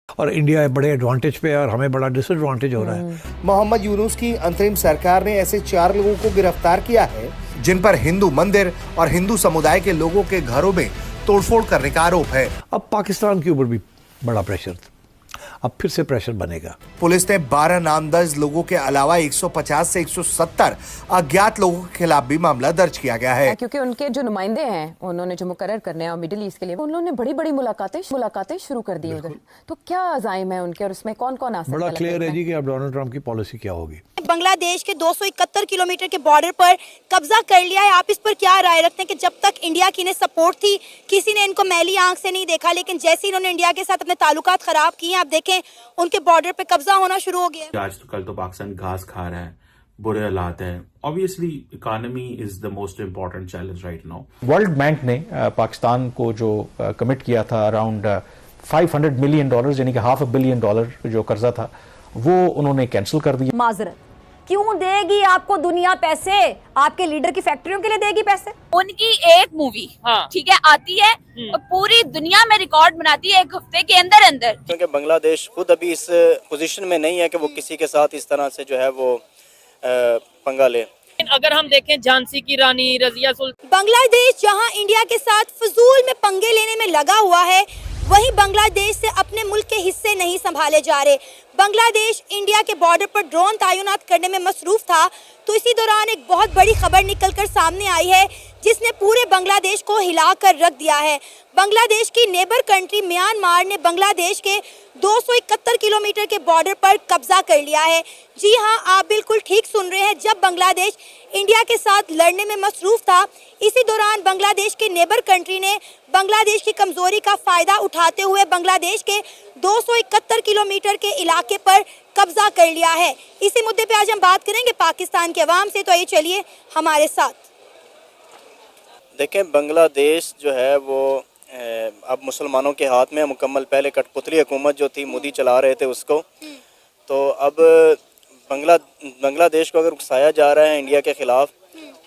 और इंडिया बड़े एडवांटेज पे है और हमें बड़ा डिसएडवांटेज हो रहा है। मोहम्मद यूनुस की अंतरिम सरकार ने ऐसे 4 लोगों को गिरफ्तार किया है जिन पर हिंदू मंदिर और हिंदू समुदाय के लोगों के घरों में तोड़फोड़ करने का आरोप है। अब पाकिस्तान के ऊपर भी बड़ा प्रेशर था, अब फिर से प्रेशर बनेगा। पुलिस ने 12 नामदर्ज लोगों के अलावा 150 से 170 अज्ञात लोगों के खिलाफ भी मामला दर्ज किया गया है। क्योंकि उनके जो नुमाइंदे हैं, उन्होंने जो मुकर्रर करने हैं और मिडिल ईस्ट के लिए, उन्होंने बड़ी बड़ी मुलाकातें शुरू कर दी उधर। तो क्या अज़ाइम है उनके और उसमें कौन कौन आ सकता है? बड़ा क्लियर है जी कि अब डोनाल्ड ट्रंप की पॉलिसी क्या होगी। बांग्लादेश के 271 किलोमीटर के बॉर्डर पर कब्जा कर लिया है। आप इस पर क्या राय रखते हैं कि जब तक इंडिया की इन्हें सपोर्ट थी, किसी ने इनको मैली आंख से नहीं देखा, लेकिन जैसे इन्होंने इंडिया के साथ अपने ताल्लुकात खराब किए, आप देखें उनके बॉर्डर पे कब्जा होना शुरू हो गया। आज तो कल तो पाकिस्तान घास खा रहा है, बुरे हालात है। Obviously economy is the most important challenge right now. World bank ने पाकिस्तान को जो कमिट किया था अराउंड $500 मिलियन, यानी कि $500 बिलियन जो कर्जा था, वो उन्होंने कैंसिल कर दिया। माजरत क्यों देगी आपको दुनिया पैसे? आपके लीडर की फैक्ट्रियों के लिए देगी पैसे? उनकी एक मूवी ठीक है आती है और पूरी दुनिया में रिकॉर्ड बनाती है 1 हफ्ते के अंदर अंदर। क्योंकि बांग्लादेश खुद अभी इस पोजीशन में नहीं है कि वो किसी के साथ इस तरह से जो है वो पंगा ले। अगर हम देखें झांसी की रानी रजिया सुल्तान, बांग्लादेश जहां इंडिया के साथ फजूल में पंगे लेने में लगा हुआ है, वहीं बांग्लादेश से अपने मुल्क के हिस्से नहीं संभाले जा रहे। बांग्लादेश इंडिया के बॉर्डर पर ड्रोन तैनात करने में मसरूफ था, तो इसी दौरान एक बहुत बड़ी खबर निकलकर सामने आई है जिसने पूरे बांग्लादेश को हिलाकर रख दिया है। बांग्लादेश की नेबर कंट्री म्यांमार ने बांग्लादेश के 271 किलोमीटर के बॉर्डर पर कब्जा कर लिया है। जी हां, आप बिल्कुल ठीक सुन रहे हैं। जब बांग्लादेश इंडिया के साथ लड़ने में मसरूफ था, इसी दौरान बांग्लादेश के नेबर कंट्री ने बांग्लादेश की कमजोरी का फायदा उठाते हुए बांग्लादेश के 271 किलोमीटर के इलाके पर कब्जा कर लिया है। इसी मुद्दे पे आज हम बात करेंगे पाकिस्तान के अवाम से, तो ये चलिए हमारे साथ। देखें, बांग्लादेश जो है वो अब मुसलमानों के हाथ में मुकम्मल। पहले कठपुतली हुकूमत जो थी, मोदी चला रहे थे उसको, तो अब बांग्लादेश को अगर उकसाया जा रहा है इंडिया के ख़िलाफ़,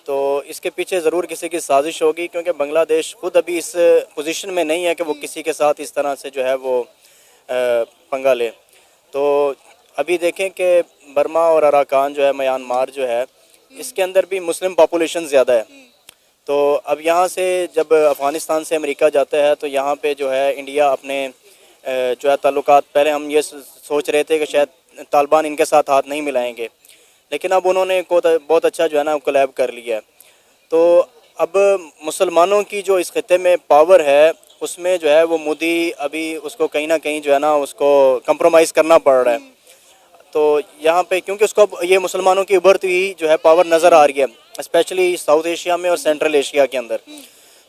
तो इसके पीछे ज़रूर किसी की साजिश होगी। क्योंकि बांग्लादेश खुद अभी इस पोजीशन में नहीं है कि वो किसी के साथ इस तरह से जो है वो पंगा ले। तो अभी देखें कि बर्मा और अराकान जो है, म्यांमार जो है, इसके अंदर भी मुस्लिम पॉपुलेशन ज़्यादा है। तो अब यहाँ से जब अफ़गानिस्तान से अमेरिका जाता है, तो यहाँ पे जो है इंडिया अपने जो है ताल्लुकात, पहले हम ये सोच रहे थे कि शायद तालिबान इनके साथ हाथ नहीं मिलाएंगे, लेकिन अब उन्होंने बहुत अच्छा जो है ना कोलैब कर लिया है। तो अब मुसलमानों की जो इस खित्ते में पावर है, उसमें जो है वो मोदी अभी उसको कहीं ना कहीं जो है ना उसको कंप्रोमाइज़ करना पड़ रहा है। तो यहाँ पे क्योंकि उसको ये मुसलमानों की उभरती हुई जो है पावर नज़र आ रही है, स्पेशली साउथ एशिया में और सेंट्रल एशिया के अंदर,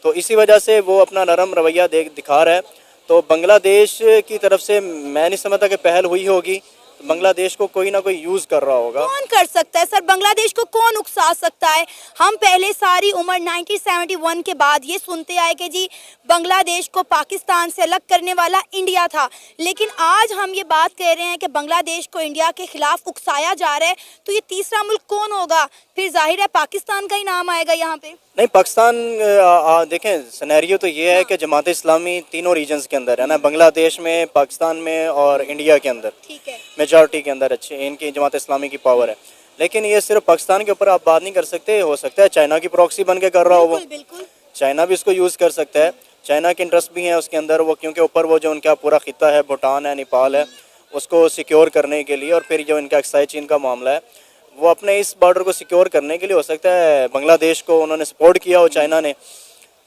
तो इसी वजह से वो अपना नरम रवैया दिखा रहा है। तो बांग्लादेश की तरफ से मैं नहीं समझता कि पहल हुई होगी। बांग्लादेश को कोई ना कोई यूज कर रहा होगा। कौन कर सकता है सर? बांग्लादेश को कौन उकसा सकता है? हम पहले सारी उम्र 1971 के बाद ये सुनते आए कि जी बांग्लादेश को पाकिस्तान से अलग करने वाला इंडिया था, लेकिन आज हम ये बात कह रहे हैं कि बांग्लादेश को इंडिया के खिलाफ उकसाया जा रहा है। तो ये तीसरा मुल्क कौन होगा? फिर जाहिर है पाकिस्तान का ही नाम आएगा यहाँ पे। नहीं, पाकिस्तान देखें, सिनेरियो तो ये है कि जमात इस्लामी तीनों रीजन्स के अंदर है ना, बांग्लादेश में, पाकिस्तान में और इंडिया के अंदर, ठीक है, मेजॉरिटी के अंदर अच्छी इनकी जमात इस्लामी की पावर है। लेकिन ये सिर्फ पाकिस्तान के ऊपर आप बात नहीं कर सकते। हो सकता है चाइना की प्रॉक्सी बन के कर रहा हो वो, चाइना भी इसको यूज़ कर सकता है। चाइना के इंटरेस्ट भी हैं उसके अंदर, वो क्योंकि ऊपर वो जो उनका पूरा खिता है, भूटान है, नेपाल है, उसको सिक्योर करने के लिए, और फिर जो इनका एक्साइज चीन का मामला है, वो अपने इस बॉर्डर को सिक्योर करने के लिए हो सकता है बांग्लादेश को उन्होंने सपोर्ट किया हो चाइना ने।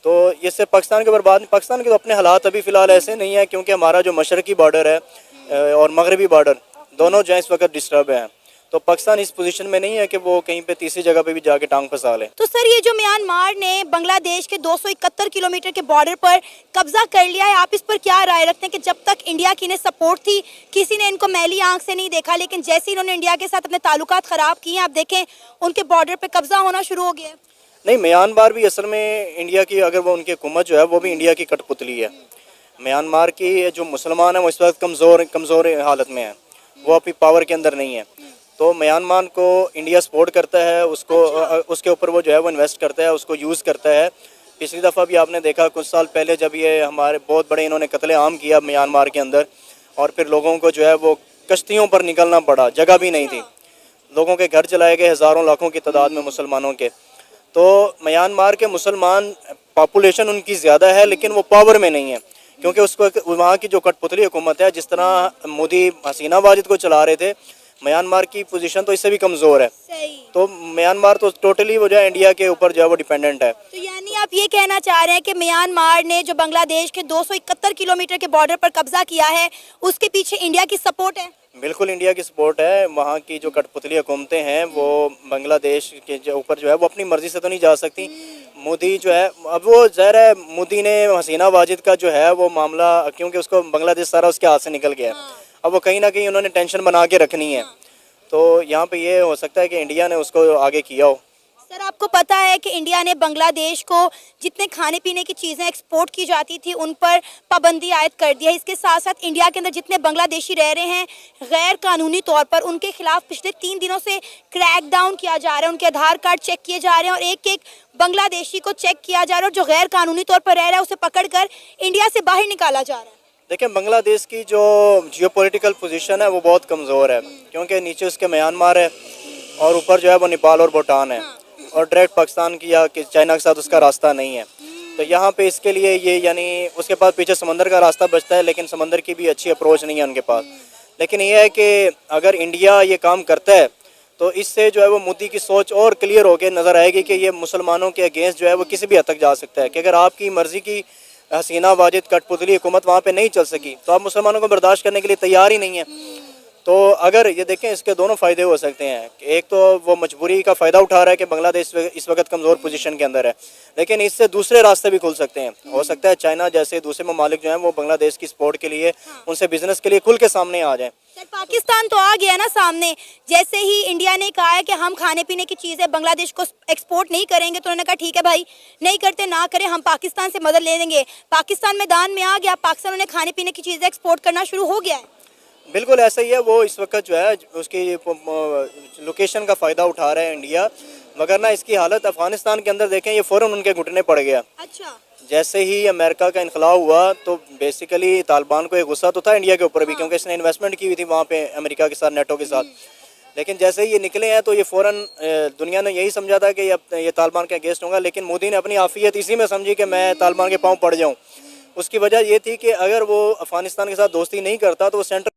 तो ये सिर्फ पाकिस्तान के बर्बाद नहीं, पाकिस्तान के तो अपने हालात अभी फ़िलहाल ऐसे नहीं है, क्योंकि हमारा जो मशरकी बॉर्डर है और मगरबी बॉर्डर दोनों जो इस वक्त डिस्टर्ब हैं। तो पाकिस्तान इस पोजीशन में नहीं है कि वो कहीं पे तीसरी जगह पे भी जाके टांग फंसा ले। तो सर, ये जो म्यांमार ने बांग्लादेश के 271 किलोमीटर के बॉर्डर पर कब्जा कर लिया है, आप इस पर क्या राय रखते हैं कि जब तक इंडिया की इन्हें सपोर्ट थी, किसी ने इनको मैली आंख से नहीं देखा, लेकिन जैसे इन्होंने इंडिया के साथ अपने ताल्लुकात खराब किए, आप देखें उनके बॉर्डर पर कब्जा होना शुरू हो गया है। नहीं, म्यांमार भी असल में इंडिया की, अगर वो उनकी हुकूमत जो है वो भी इंडिया की कठपुतली है। म्यांमार की जो मुसलमान है वो इस वक्त कमज़ोर हालत में है, वो अपनी पावर के अंदर नहीं है। तो म्यांमार को इंडिया सपोर्ट करता है, उसको उसके ऊपर वो जो है वो इन्वेस्ट करता है, उसको यूज़ करता है। पिछली दफ़ा भी आपने देखा कुछ साल पहले जब ये हमारे बहुत बड़े इन्होंने कत्ले आम किया म्यांमार के अंदर, और फिर लोगों को जो है वो कश्तियों पर निकलना पड़ा, जगह भी नहीं थी, लोगों के घर जलाए गए हज़ारों लाखों की तादाद में मुसलमानों के। तो म्यांमार के मुसलमान पॉपुलेशन उनकी ज़्यादा है लेकिन वो पावर में नहीं है, क्योंकि उसको वहाँ की जो कठपुतली हुकूमत है, जिस तरह मोदी हसीना वाजिद को चला रहे थे, म्यांमार की पोजीशन तो इससे भी कमज़ोर है। तो म्यांमार तो टोटली वो जो है इंडिया के ऊपर जो है वो डिपेंडेंट है। तो यानी आप ये कहना चाह रहे हैं कि म्यांमार ने जो बांग्लादेश के 271 किलोमीटर के बॉर्डर पर कब्जा किया है, उसके पीछे इंडिया की सपोर्ट है? बिल्कुल इंडिया की सपोर्ट है। वहाँ की जो कठपुतली हुकूमतें हैं वो बांग्लादेश के जो ऊपर जो है वो अपनी मर्जी से तो नहीं जा सकती। मोदी जो है, अब वो ज़ाहिर है मोदी ने हसीना वाजिद का जो है वो मामला, क्योंकि उसको बांग्लादेश सारा उसके हाथ से निकल गया है, अब वो कहीं ना कहीं उन्होंने टेंशन बना के रखनी है। तो यहाँ पे ये हो सकता है कि इंडिया ने उसको आगे किया हो। सर, आपको पता है कि इंडिया ने बांग्लादेश को जितने खाने पीने की चीज़ें एक्सपोर्ट की जाती थी उन पर पाबंदी आयद कर दी है। इसके साथ साथ इंडिया के अंदर जितने बांग्लादेशी रह रहे हैं गैर कानूनी तौर पर, उनके खिलाफ पिछले 3 दिनों से क्रैक डाउन किया जा रहा है, उनके आधार कार्ड चेक किए जा रहे हैं और एक एक बांग्लादेशी को चेक किया जा रहा है और जो गैर कानूनी तौर पर रह रहा है उसे पकड़ कर इंडिया से बाहर निकाला जा रहा है। देखिए, बांग्लादेश की जो जियोपॉलिटिकल पोजीशन है वो बहुत कमज़ोर है, क्योंकि नीचे उसके म्यांमार है और ऊपर जो है वो नेपाल और भूटान है, और डायरेक्ट पाकिस्तान की या चाइना के साथ उसका रास्ता नहीं है। तो यहाँ पे इसके लिए ये यानी उसके पास पीछे समंदर का रास्ता बचता है, लेकिन समंदर की भी अच्छी अप्रोच नहीं है उनके पास। लेकिन ये है कि अगर इंडिया ये काम करता है तो इससे जो है वो मोदी की सोच और क्लियर होकर नज़र आएगी कि ये मुसलमानों के अगेंस्ट जो है वो किसी भी हद तक जा सकता है, कि अगर आपकी मर्ज़ी की हसीना वाजिद कठपुतली हुकूमत वहाँ पे नहीं चल सकी तो आप मुसलमानों को बर्दाश्त करने के लिए तैयार ही नहीं है। तो अगर ये देखें, इसके दोनों फ़ायदे हो सकते हैं। एक तो वो मजबूरी का फ़ायदा उठा रहा है कि बांग्लादेश इस वक्त कमज़ोर पोजीशन के अंदर है, लेकिन इससे दूसरे रास्ते भी खुल सकते हैं। हो सकता है चाइना जैसे दूसरे ममालिक जो हैं वो बांग्लादेश की सपोर्ट के लिए, उनसे बिजनेस के लिए खुल के सामने आ जाएं। सर, पाकिस्तान तो आ गया ना सामने। जैसे ही इंडिया ने कहा है कि हम खाने पीने की चीज़ें बांग्लादेश को एक्सपोर्ट नहीं करेंगे, तो उन्होंने कहा ठीक है भाई, नहीं करते ना करें, हम पाकिस्तान से मदद ले लेंगे। पाकिस्तान मैदान में आ गया, पाकिस्तान उन्हें खाने पीने की चीज़ें एक्सपोर्ट करना शुरू हो गया है। बिल्कुल ऐसा ही है। वो इस वक्त जो है उसकी लोकेशन का फ़ायदा उठा रहा है इंडिया, मगर ना इसकी हालत अफगानिस्तान के अंदर देखें, ये फ़ौरन उनके घुटने पड़ गया। अच्छा, जैसे ही अमेरिका का इनकलाब हुआ तो बेसिकली तालिबान को एक गुस्सा तो था इंडिया के ऊपर भी, क्योंकि इसने इन्वेस्टमेंट की हुई थी वहाँ पे अमेरिका के साथ, नेटो के साथ। लेकिन जैसे ही ये निकले हैं तो ये फ़ौरन दुनिया ने यही समझा था कि ये तालिबान के अगेंस्ट होगा, लेकिन मोदी ने अपनी आफियत इसी में समझी कि मैं तालिबान के पाँव पड़ जाऊँ। उसकी वजह ये थी कि अगर वो अफगानिस्तान के साथ दोस्ती नहीं करता तो वो सेंट्रल